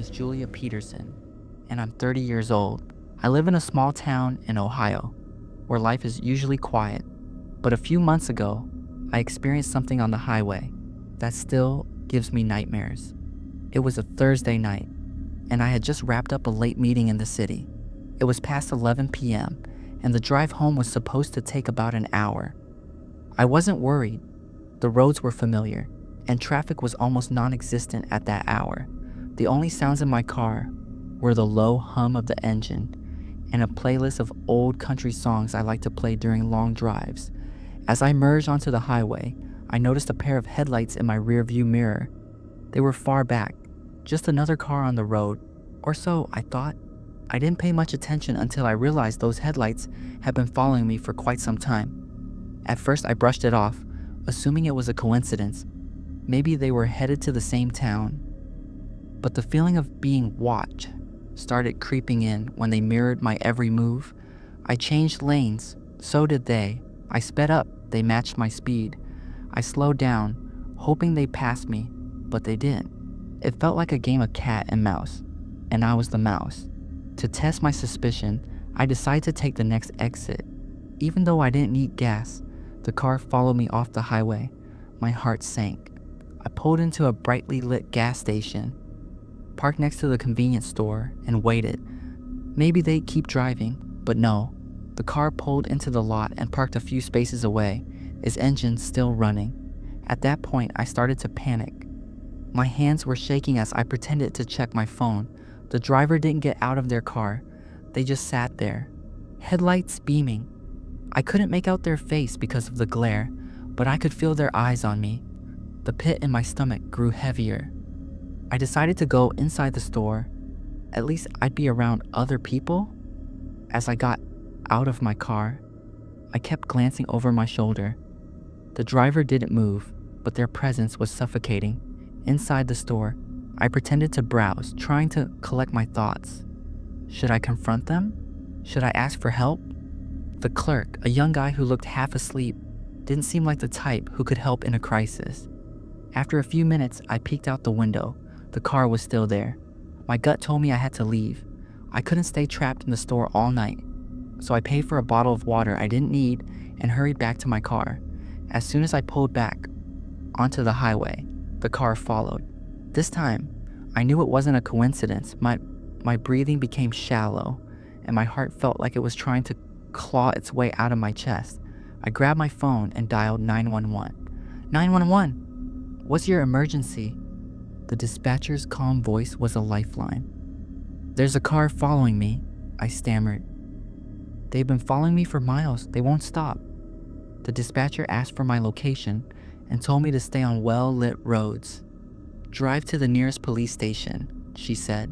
is Julia Peterson, and I'm 30 years old. I live in a small town in Ohio, where life is usually quiet. But a few months ago, I experienced something on the highway that still gives me nightmares. It was a Thursday night, and I had just wrapped up a late meeting in the city. It was past 11 p.m., and the drive home was supposed to take about an hour. I wasn't worried. The roads were familiar, and traffic was almost non-existent at that hour. The only sounds in my car were the low hum of the engine and a playlist of old country songs I like to play during long drives. As I merged onto the highway, I noticed a pair of headlights in my rearview mirror. They were far back, just another car on the road, or so I thought. I didn't pay much attention until I realized those headlights had been following me for quite some time. At first I brushed it off, assuming it was a coincidence. Maybe they were headed to the same town. But the feeling of being watched started creeping in when they mirrored my every move. I changed lanes, so did they. I sped up, they matched my speed. I slowed down, hoping they passed me, but they didn't. It felt like a game of cat and mouse, and I was the mouse. To test my suspicion, I decided to take the next exit. Even though I didn't need gas, the car followed me off the highway. My heart sank. I pulled into a brightly lit gas station, parked next to the convenience store, and waited. Maybe they'd keep driving, but no. The car pulled into the lot and parked a few spaces away, its engine still running. At that point, I started to panic. My hands were shaking as I pretended to check my phone. The driver didn't get out of their car. They just sat there, headlights beaming. I couldn't make out their face because of the glare, but I could feel their eyes on me. The pit in my stomach grew heavier. I decided to go inside the store. At least I'd be around other people. As I got out of my car, I kept glancing over my shoulder. The driver didn't move, but their presence was suffocating. Inside the store, I pretended to browse, trying to collect my thoughts. Should I confront them? Should I ask for help? The clerk, a young guy who looked half asleep, didn't seem like the type who could help in a crisis. After a few minutes, I peeked out the window. The car was still there. My gut told me I had to leave. I couldn't stay trapped in the store all night, so I paid for a bottle of water I didn't need and hurried back to my car. As soon as I pulled back onto the highway, the car followed. This time, I knew it wasn't a coincidence. My breathing became shallow, and my heart felt like it was trying to claw its way out of my chest. I grabbed my phone and dialed 911. 911, what's your emergency? The dispatcher's calm voice was a lifeline. There's a car following me, I stammered. They've been following me for miles. They won't stop. The dispatcher asked for my location and told me to stay on well-lit roads. Drive to the nearest police station, she said.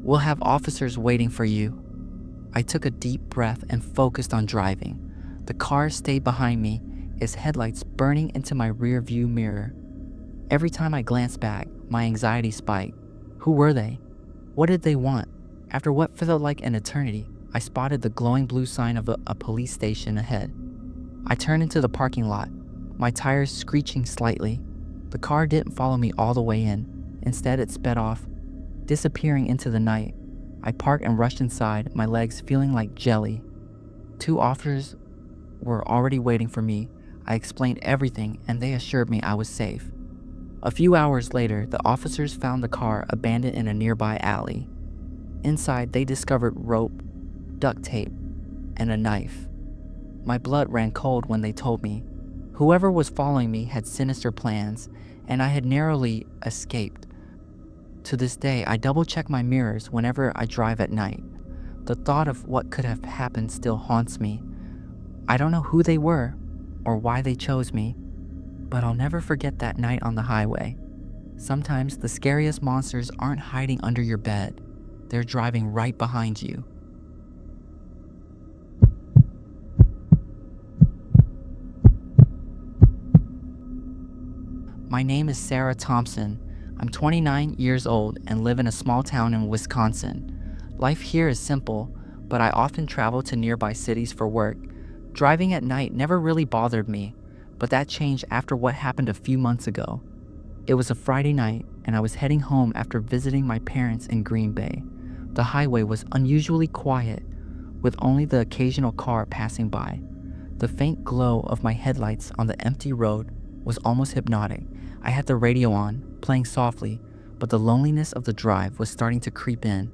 We'll have officers waiting for you. I took a deep breath and focused on driving. The car stayed behind me, its headlights burning into my rear-view mirror. Every time I glanced back, my anxiety spiked. Who were they? What did they want? After what felt like an eternity, I spotted the glowing blue sign of a police station ahead. I turned into the parking lot, my tires screeching slightly. The car didn't follow me all the way in. Instead, it sped off, disappearing into the night. I parked and rushed inside, my legs feeling like jelly. 2 officers were already waiting for me. I explained everything, and they assured me I was safe. A few hours later, the officers found the car abandoned in a nearby alley. Inside, they discovered rope, duct tape, and a knife. My blood ran cold when they told me. Whoever was following me had sinister plans, and I had narrowly escaped. To this day, I double-check my mirrors whenever I drive at night. The thought of what could have happened still haunts me. I don't know who they were or why they chose me, but I'll never forget that night on the highway. Sometimes the scariest monsters aren't hiding under your bed. They're driving right behind you. My name is Sarah Thompson. I'm 29 years old and live in a small town in Wisconsin. Life here is simple, but I often travel to nearby cities for work. Driving at night never really bothered me, but that changed after what happened a few months ago. It was a Friday night, and I was heading home after visiting my parents in Green Bay. The highway was unusually quiet, with only the occasional car passing by. The faint glow of my headlights on the empty road was almost hypnotic. I had the radio on, playing softly, but the loneliness of the drive was starting to creep in.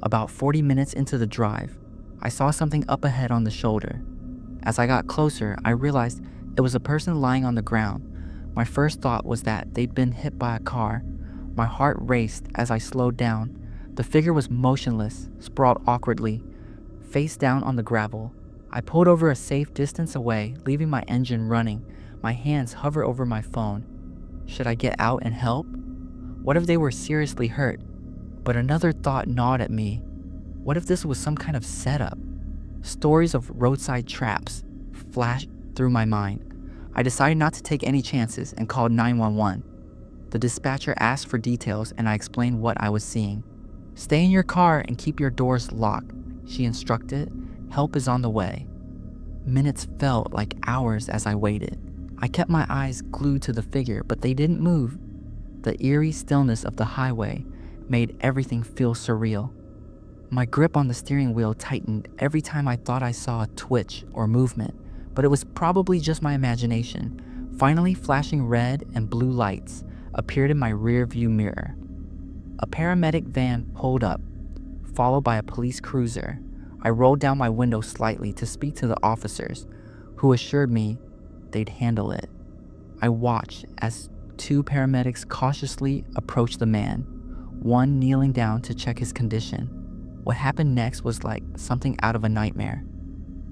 About 40 minutes into the drive, I saw something up ahead on the shoulder. As I got closer, I realized it was a person lying on the ground. My first thought was that they'd been hit by a car. My heart raced as I slowed down. The figure was motionless, sprawled awkwardly, face down on the gravel. I pulled over a safe distance away, leaving my engine running. My hands hover over my phone. Should I get out and help? What if they were seriously hurt? But another thought gnawed at me. What if this was some kind of setup? Stories of roadside traps flashed through my mind. I decided not to take any chances and called 911. The dispatcher asked for details and I explained what I was seeing. "Stay in your car and keep your doors locked," she instructed. "Help is on the way." Minutes felt like hours as I waited. I kept my eyes glued to the figure, but they didn't move. The eerie stillness of the highway made everything feel surreal. My grip on the steering wheel tightened every time I thought I saw a twitch or movement, but it was probably just my imagination. Finally, flashing red and blue lights appeared in my rear-view mirror. A paramedic van pulled up, followed by a police cruiser. I rolled down my window slightly to speak to the officers, who assured me they'd handle it. I watched as two paramedics cautiously approached the man, one kneeling down to check his condition. What happened next was like something out of a nightmare.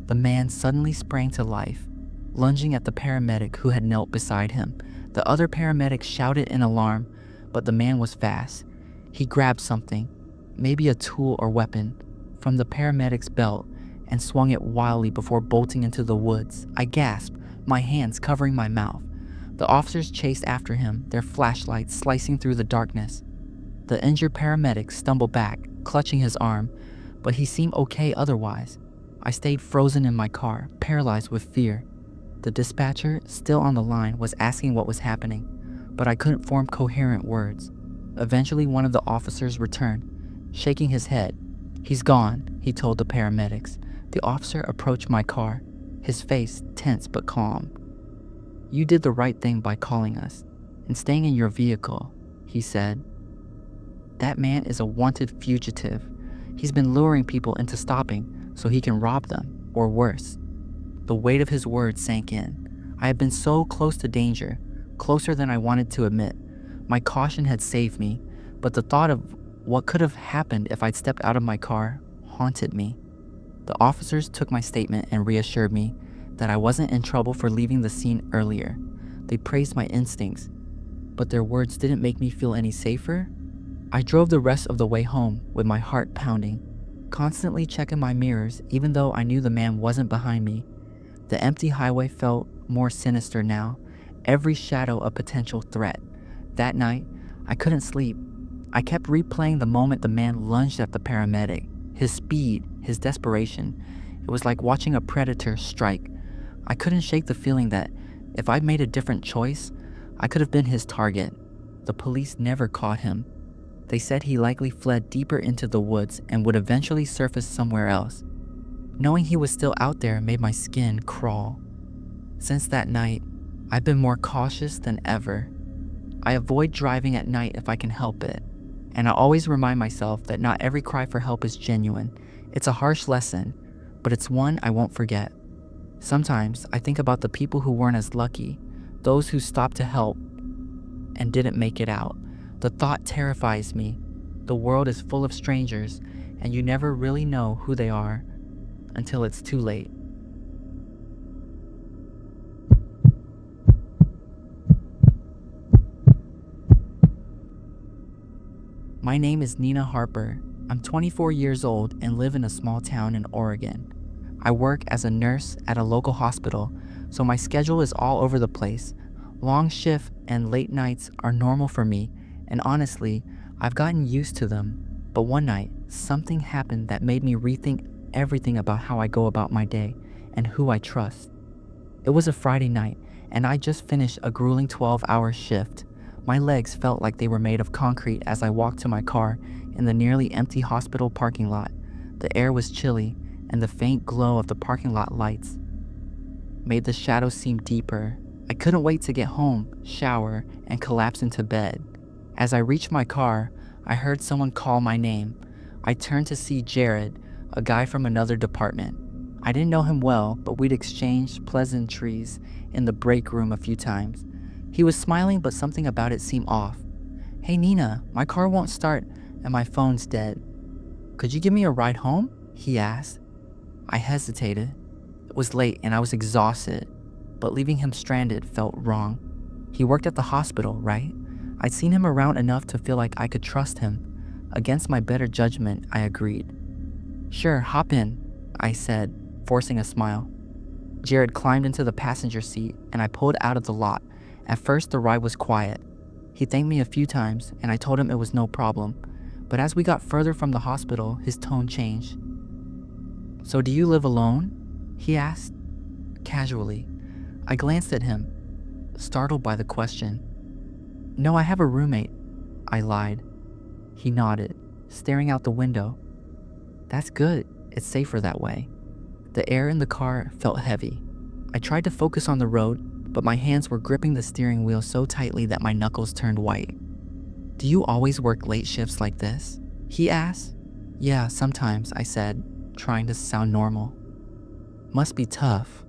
The man suddenly sprang to life, lunging at the paramedic who had knelt beside him. The other paramedic shouted in alarm, but the man was fast. He grabbed something, maybe a tool or weapon, from the paramedic's belt and swung it wildly before bolting into the woods. I gasped, my hands covering my mouth. The officers chased after him, their flashlights slicing through the darkness. The injured paramedic stumbled back, clutching his arm, but he seemed okay otherwise. I stayed frozen in my car, paralyzed with fear. The dispatcher, still on the line, was asking what was happening, but I couldn't form coherent words. Eventually, one of the officers returned, shaking his head. "He's gone," he told the paramedics. The officer approached my car, his face tense but calm. "You did the right thing by calling us and staying in your vehicle," he said. "That man is a wanted fugitive. He's been luring people into stopping so he can rob them, or worse." The weight of his words sank in. I had been so close to danger, closer than I wanted to admit. My caution had saved me, but the thought of what could have happened if I'd stepped out of my car haunted me. The officers took my statement and reassured me that I wasn't in trouble for leaving the scene earlier. They praised my instincts, but their words didn't make me feel any safer. I drove the rest of the way home with my heart pounding, constantly checking my mirrors even though I knew the man wasn't behind me. The empty highway felt more sinister now, every shadow a potential threat. That night, I couldn't sleep. I kept replaying the moment the man lunged at the paramedic, his speed, his desperation. It was like watching a predator strike. I couldn't shake the feeling that if I'd made a different choice, I could have been his target. The police never caught him. They said he likely fled deeper into the woods and would eventually surface somewhere else. Knowing he was still out there made my skin crawl. Since that night, I've been more cautious than ever. I avoid driving at night if I can help it, and I always remind myself that not every cry for help is genuine. It's a harsh lesson, but it's one I won't forget. Sometimes I think about the people who weren't as lucky, those who stopped to help and didn't make it out. The thought terrifies me. The world is full of strangers, and you never really know who they are until it's too late. My name is Nina Harper. I'm 24 years old and live in a small town in Oregon. I work as a nurse at a local hospital, so my schedule is all over the place. Long shifts and late nights are normal for me, and honestly, I've gotten used to them. But one night, something happened that made me rethink everything about how I go about my day and who I trust. It was a Friday night, and I just finished a grueling 12-hour shift. My legs felt like they were made of concrete as I walked to my car in the nearly empty hospital parking lot. The air was chilly, and the faint glow of the parking lot lights made the shadows seem deeper. I couldn't wait to get home, shower, and collapse into bed. As I reached my car, I heard someone call my name. I turned to see Jared, a guy from another department. I didn't know him well, but we'd exchanged pleasantries in the break room a few times. He was smiling, but something about it seemed off. "Hey Nina, my car won't start and my phone's dead. Could you give me a ride home?" he asked. I hesitated. It was late and I was exhausted, but leaving him stranded felt wrong. He worked at the hospital, right? I'd seen him around enough to feel like I could trust him. Against my better judgment, I agreed. "Sure, hop in," I said, forcing a smile. Jared climbed into the passenger seat and I pulled out of the lot. At first, the ride was quiet. He thanked me a few times and I told him it was no problem. But as we got further from the hospital, his tone changed. "So do you live alone?" he asked, casually. I glanced at him, startled by the question. "No, I have a roommate," I lied. He nodded, staring out the window. "That's good. It's safer that way." The air in the car felt heavy. I tried to focus on the road, but my hands were gripping the steering wheel so tightly that my knuckles turned white. "Do you always work late shifts like this?" he asked. "Yeah, sometimes," I said, trying to sound normal. "Must be tough.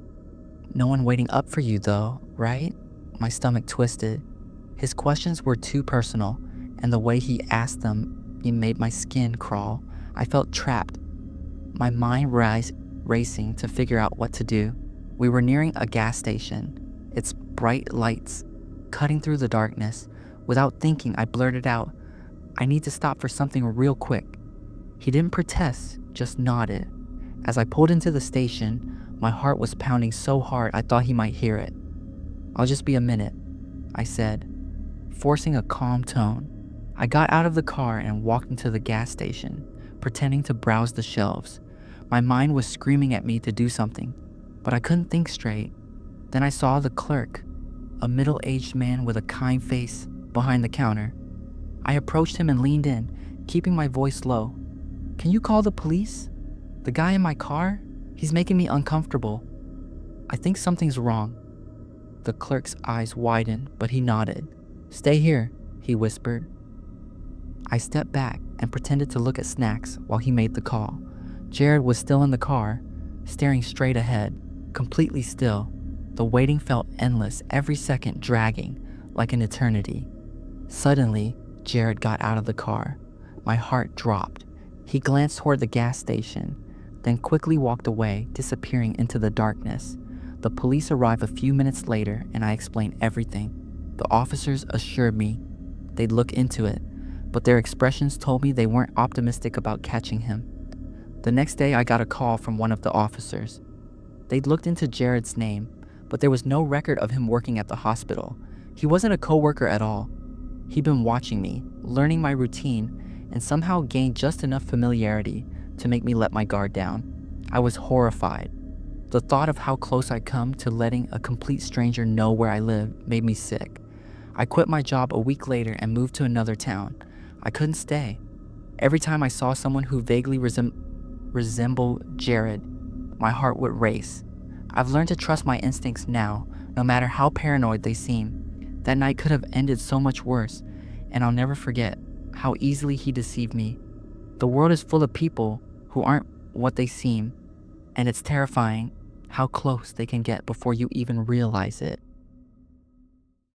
No one waiting up for you though, right?" My stomach twisted. His questions were too personal, and the way he asked them, it made my skin crawl. I felt trapped. My mind racing to figure out what to do. We were nearing a gas station, its bright lights cutting through the darkness. Without thinking, I blurted out, "I need to stop for something real quick." He didn't protest, just nodded. As I pulled into the station, my heart was pounding so hard I thought he might hear it. "I'll just be a minute," I said, forcing a calm tone. I got out of the car and walked into the gas station, pretending to browse the shelves. My mind was screaming at me to do something, but I couldn't think straight. Then I saw the clerk, a middle-aged man with a kind face, behind the counter. I approached him and leaned in, keeping my voice low. "Can you call the police? The guy in my car? He's making me uncomfortable. I think something's wrong." The clerk's eyes widened, but he nodded. "Stay here," he whispered. I stepped back and pretended to look at snacks while he made the call. Jared was still in the car, staring straight ahead, completely still. The waiting felt endless, every second dragging, like an eternity. Suddenly, Jared got out of the car. My heart dropped. He glanced toward the gas station, then quickly walked away, disappearing into the darkness. The police arrived a few minutes later and I explained everything. The officers assured me they'd look into it, but their expressions told me they weren't optimistic about catching him. The next day I got a call from one of the officers. They'd looked into Jared's name, but there was no record of him working at the hospital. He wasn't a coworker at all. He'd been watching me, learning my routine, and somehow gained just enough familiarity to make me let my guard down. I was horrified. The thought of how close I'd come to letting a complete stranger know where I lived made me sick. I quit my job a week later and moved to another town. I couldn't stay. Every time I saw someone who vaguely resembled Jared, my heart would race. I've learned to trust my instincts now, no matter how paranoid they seem. That night could have ended so much worse, and I'll never forget how easily he deceived me. The world is full of people who aren't what they seem, and it's terrifying how close they can get before you even realize it.